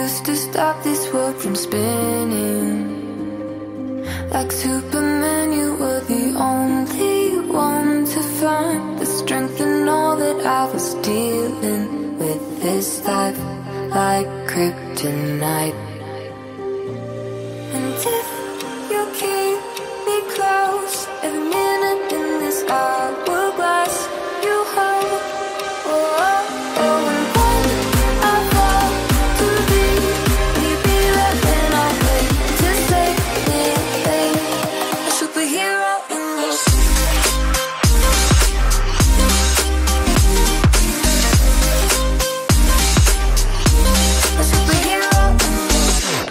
used to stop this world from spinning. Like Superman, you were the only one to find the strength in all that I was dealing with this life, like kryptonite. And if you keep me close, every minute in this hourglass, you hold. Oh, oh, oh, and when I fall to thee, will you be there when I wait to save me? A superhero in your sleep. A superhero in your sleep.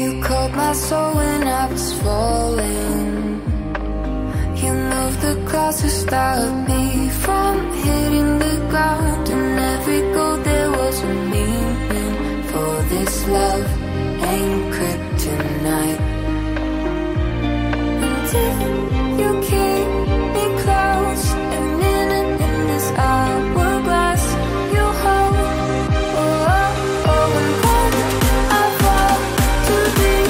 You called my soul when I was falling. You moved the clouds to stop me from hitting the ground. And every goal there was a meaning. For this love ain't kryptonite. And if you keep me close, every minute in this hourglass, you hold. Oh, oh, oh, and when I fall to thee,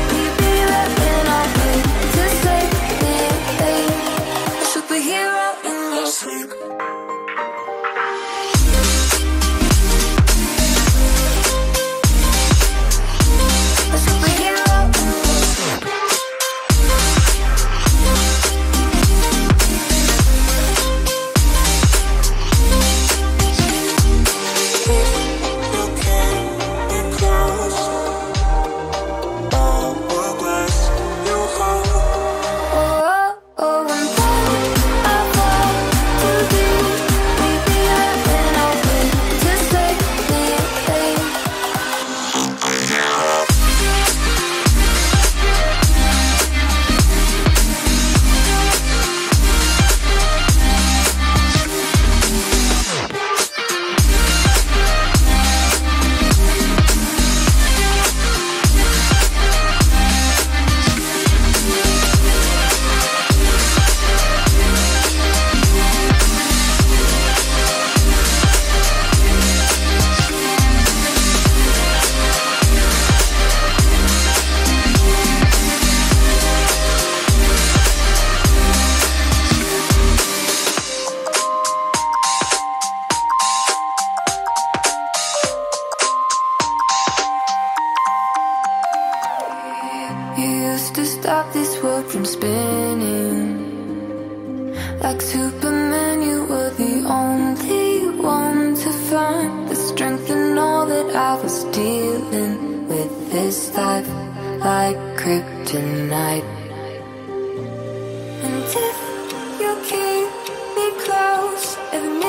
will you be there when I wait to save me? A superhero in your sleep. A superhero in your sleep. Oh, oh, and when I fall to thee, will you be there when I wait to save me? You used to stop this world from spinning. Like Superman, you were the only one to find the strength in all that I was dealing with this life, like kryptonite. And if you keep me close, every minute